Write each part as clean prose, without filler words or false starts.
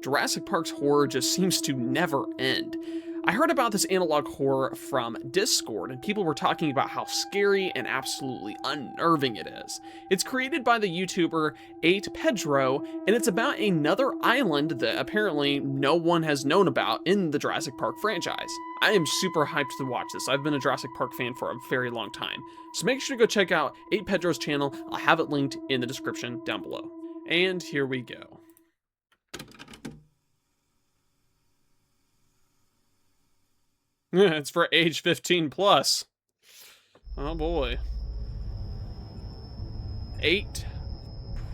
Jurassic Park's horror just seems to never end. I heard about this analog horror from Discord, and people were talking about how scary and absolutely unnerving it is. It's created by the YouTuber 8Pedro, and it's about another island that apparently no one has known about in the Jurassic Park franchise. I am super hyped to watch this. I've been a Jurassic Park fan for a very long time. So make sure to go check out 8Pedro's channel. I'll have it linked in the description down below. And here we go. It's for age 15 plus. Oh boy. 8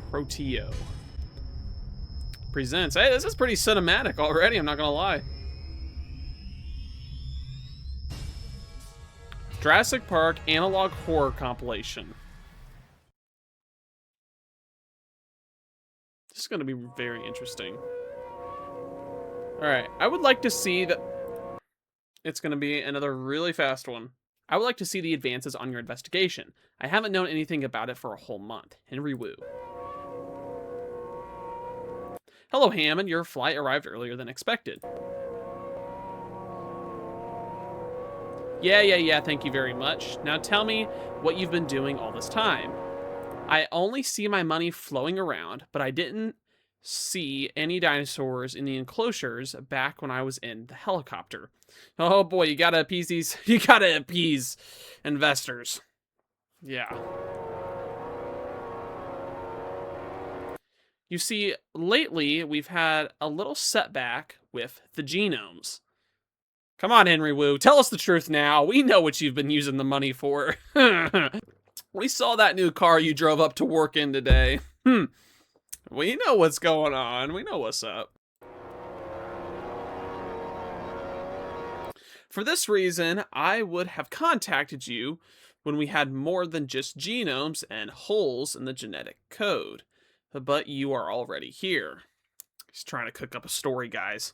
Proteo presents. Hey, this is pretty cinematic already, I'm not gonna lie. Jurassic Park Analog Horror Compilation. This is gonna be very interesting. Alright, I would like to see that. It's going to be another really fast one. I would like to see the advances on your investigation. I haven't known anything about it for a whole month. Henry Wu. Hello, Hammond. Your flight arrived earlier than expected. Yeah, thank you very much. Now tell me what you've been doing all this time. I only see my money flowing around, but I didn't see any dinosaurs in the enclosures back when I was in the helicopter. Oh boy, you gotta appease these. You gotta appease investors. Yeah. You see, lately we've had a little setback with the genomes. Come on, Henry Wu, tell us the truth now. We know what you've been using the money for. We saw that new car you drove up to work in today. We know what's going on. We know what's up. For this reason, I would have contacted you when we had more than just genomes and holes in the genetic code. But you are already here. He's trying to cook up a story, guys.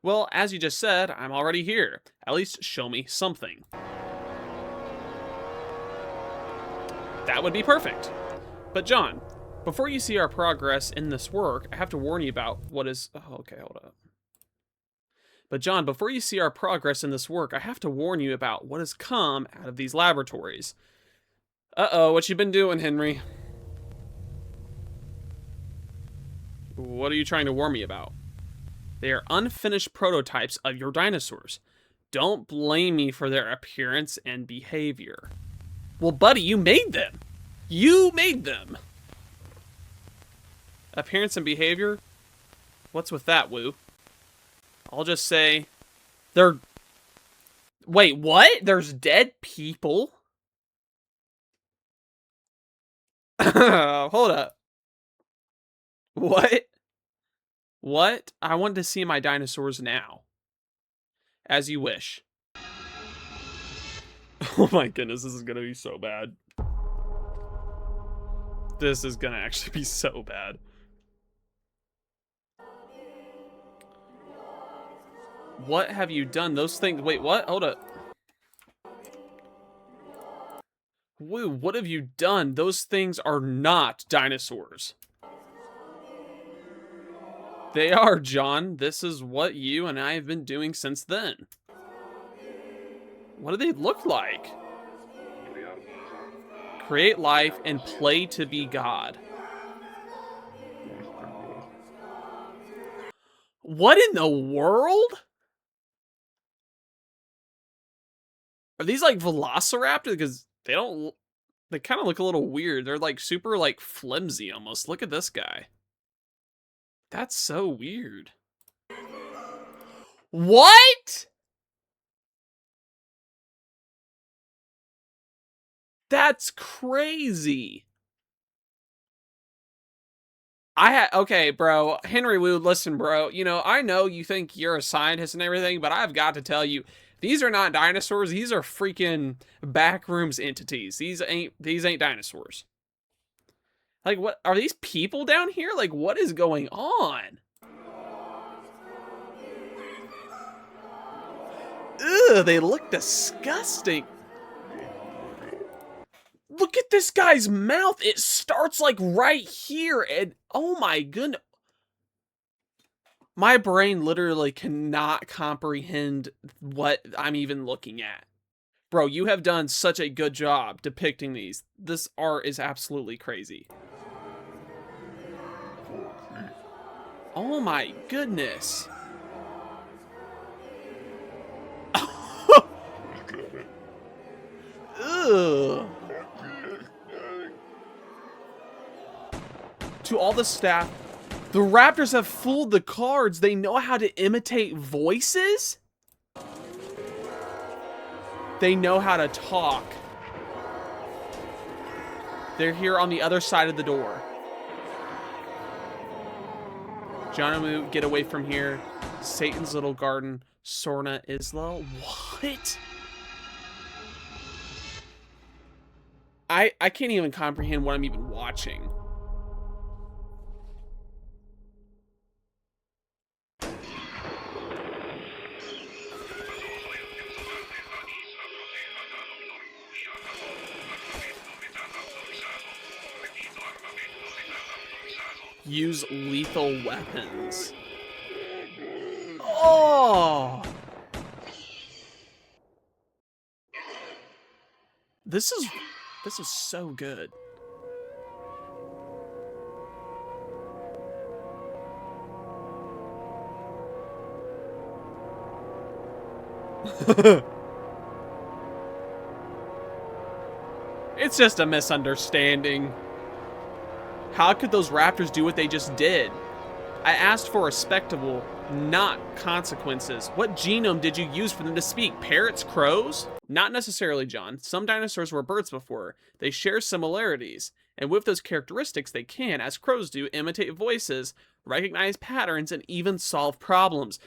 Well, as you just said, I'm already here. At least show me something. That would be perfect. But John, before you see our progress in this work, I have to warn you about what is... Oh, okay, hold up. But John, before you see our progress in this work, I have to warn you about what has come out of these laboratories. Uh-oh, what you been doing, Henry? What are you trying to warn me about? They are unfinished prototypes of your dinosaurs. Don't blame me for their appearance and behavior. Well, buddy, you made them. You made them. Appearance and behavior? What's with that, Wu? I'll just say... They're... Wait, what? There's dead people? Hold up. What? What? I want to see my dinosaurs now. As you wish. Oh my goodness, this is gonna be so bad. This is gonna actually be so bad. What have you done? Those things... Wait, what? Hold up. Woo, what have you done? Those things are not dinosaurs. They are, John. This is what you and I have been doing since then. What do they look like? Create life and play to be God. What in the world? Are these like velociraptors? Because they don't... They kind of look a little weird. They're like super like flimsy almost. Look at this guy. That's so weird. What? That's crazy. Okay, bro. Henry Wu, listen, bro. You know, I know you think you're a scientist and everything, but I've got to tell you, these are not dinosaurs. These are freaking backrooms entities. These ain't dinosaurs. Like, what are these people down here? Like, what is going on? Ugh, they look disgusting. Look at this guy's mouth. It starts like right here. And oh my goodness. My brain literally cannot comprehend what I'm even looking at. Bro, you have done such a good job depicting these. This art is absolutely crazy. Oh my goodness. Ugh. To all the staff, the Raptors have fooled the cards. They know how to imitate voices? They know how to talk. They're here on the other side of the door. Jonamu, get away from here. Satan's little garden. Sorna Isla. What? I can't even comprehend what I'm even watching. Use lethal weapons. Oh! This is so good. It's just a misunderstanding. How could those raptors do what they just did? I asked for a spectacle, not consequences. What genome did you use for them to speak? Parrots, crows? Not necessarily, John. Some dinosaurs were birds before. They share similarities. And with those characteristics, they can, as crows do, imitate voices, recognize patterns, and even solve problems.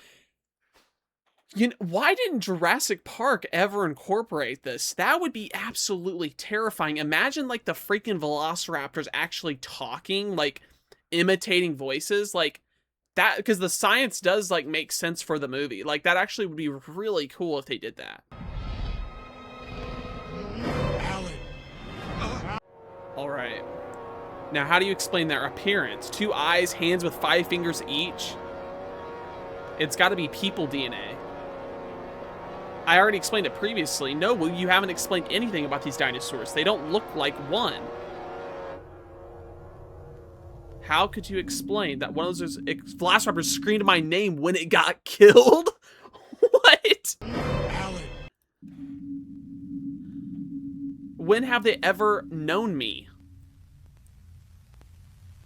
You know, why didn't Jurassic Park ever incorporate this? That would be absolutely terrifying. Imagine, like, the freaking velociraptors actually talking, like, imitating voices. Like, that, because the science does, like, make sense for the movie. Like, that actually would be really cool if they did that. Alright. Now, how do you explain their appearance? 2 eyes, hands with 5 fingers each? It's got to be people DNA. I already explained it previously. No, you haven't explained anything about these dinosaurs. They don't look like one. How could you explain that one of those velociraptors screamed my name when it got killed? What? When have they ever known me?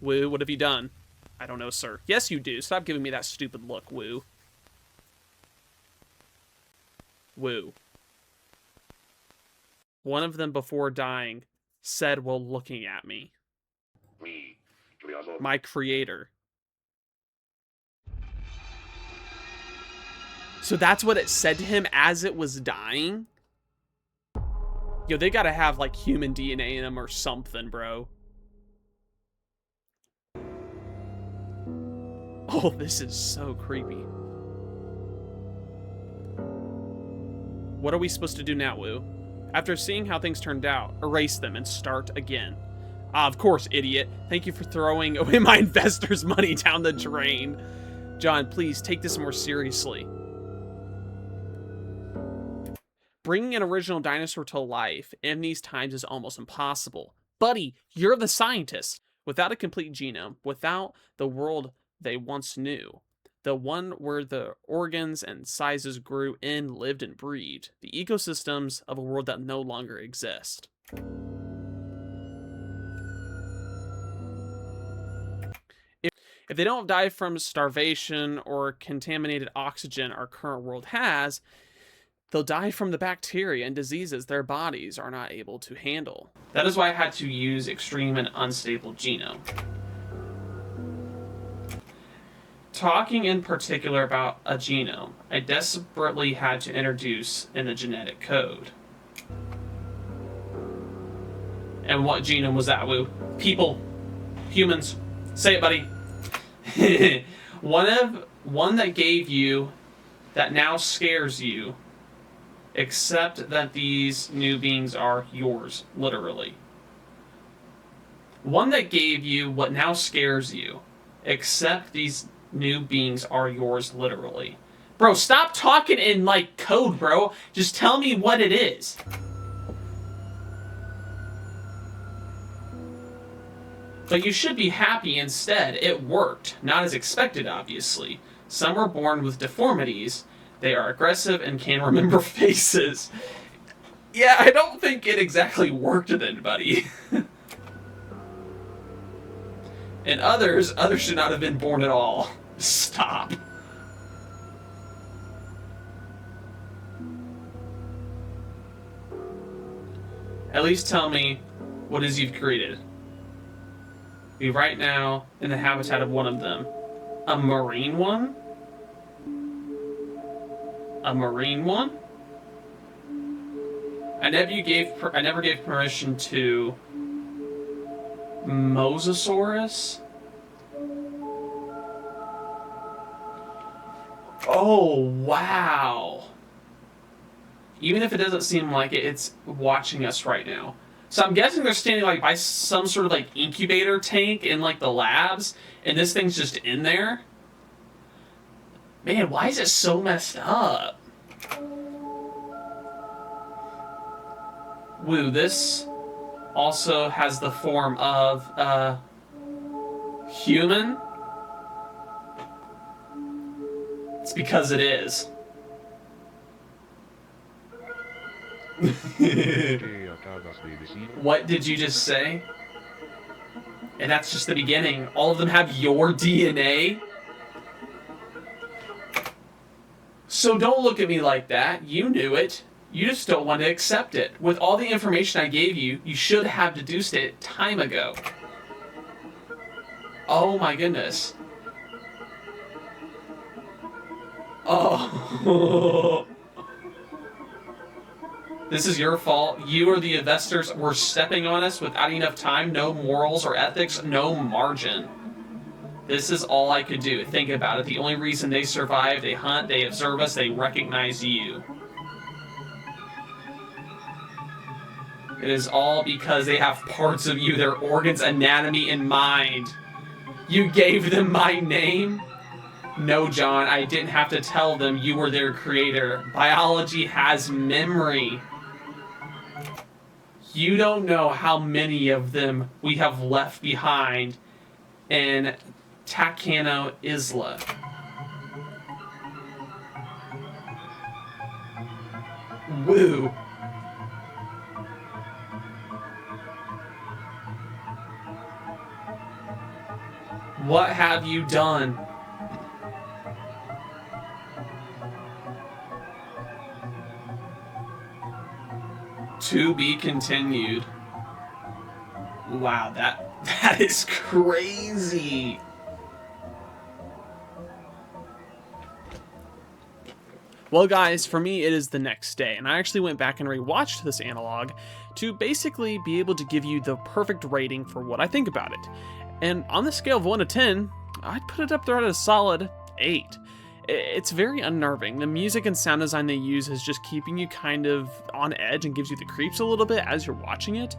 Woo, what have you done? I don't know, sir. Yes, you do. Stop giving me that stupid look, Woo. Woo. One of them, before dying, said while looking at me. My creator. So that's what it said to him as it was dying? Yo, they gotta have, like, human DNA in them or something, bro. Oh, this is so creepy. What are we supposed to do now, Woo? After seeing how things turned out, erase them and start again. Ah, of course, idiot. Thank you for throwing away my investors' money down the drain. John, please take this more seriously. Bringing an original dinosaur to life in these times is almost impossible. Buddy, you're the scientist. Without a complete genome, without the world they once knew, the one where the organs and sizes grew in, lived, and breathed, the ecosystems of a world that no longer exist. If they don't die from starvation or contaminated oxygen our current world has, they'll die from the bacteria and diseases their bodies are not able to handle. That is why I had to use extreme and unstable genome. Talking in particular about a genome, I desperately had to introduce in the genetic code. And what genome was that, Woo? People. Humans. Say it, buddy. One that gave you, that now scares you, except that these new beings are yours, literally. One that gave you what now scares you. Except these new beings are yours literally. Bro, stop talking in, like, code, bro. Just tell me what it is. But you should be happy instead. It worked. Not as expected, obviously. Some were born with deformities. They are aggressive and can remember faces. Yeah, I don't think it exactly worked then, buddy. And others should not have been born at all. Stop. At least tell me what it is you've created. Be right now in the habitat of one of them. A marine one? A marine one? I never gave permission to Mosasaurus. Oh, wow. Even if it doesn't seem like it, it's watching us right now. So I'm guessing they're standing like by some sort of like incubator tank in like the labs, and this thing's just in there. Man, why is it so messed up? Woo, this also has the form of human. It's because it is. What did you just say? And that's just the beginning. All of them have your DNA? So don't look at me like that. You knew it. You just don't want to accept it. With all the information I gave you, you should have deduced it time ago. Oh my goodness. Oh. This is your fault. You or the investors were stepping on us without enough time, no morals or ethics, no margin. This is all I could do. Think about it. The only reason they survive, they hunt, they observe us, they recognize you. It is all because they have parts of you, their organs, anatomy, and mind. You gave them my name? No, John, I didn't have to tell them you were their creator. Biology has memory. You don't know how many of them we have left behind in Tacano Isla. Woo. What have you done? To be continued. Wow, that is crazy. Well, guys, for me, it is the next day, and I actually went back and rewatched this analog to basically be able to give you the perfect rating for what I think about it. And on the scale of 1 to 10, I'd put it up there at a solid 8. It's very unnerving. The music and sound design they use is just keeping you kind of on edge and gives you the creeps a little bit as you're watching it.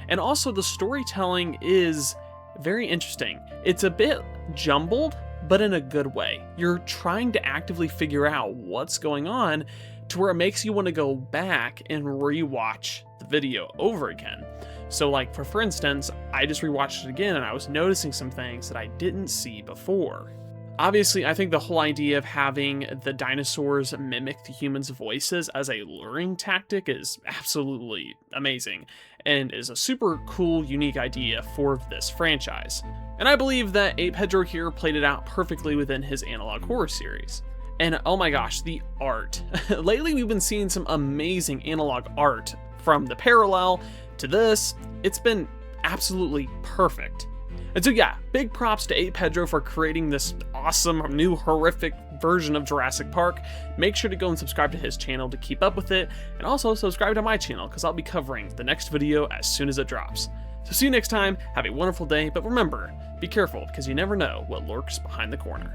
And also the storytelling is very interesting. It's a bit jumbled, but in a good way. You're trying to actively figure out what's going on to where it makes you want to go back and rewatch the video over again. So like, for instance, I just rewatched it again and I was noticing some things that I didn't see before. Obviously, I think the whole idea of having the dinosaurs mimic the humans' voices as a luring tactic is absolutely amazing, and is a super cool, unique idea for this franchise. And I believe that MACKtacular here played it out perfectly within his analog horror series. And oh my gosh, the art. Lately we've been seeing some amazing analog art from the parallel to this. It's been absolutely perfect. And so yeah, big props to MACKtacular for creating this awesome new horrific version of Jurassic Park. Make sure to go and subscribe to his channel to keep up with it, and also subscribe to my channel because I'll be covering the next video as soon as it drops. So see you next time, have a wonderful day, but remember, be careful because you never know what lurks behind the corner.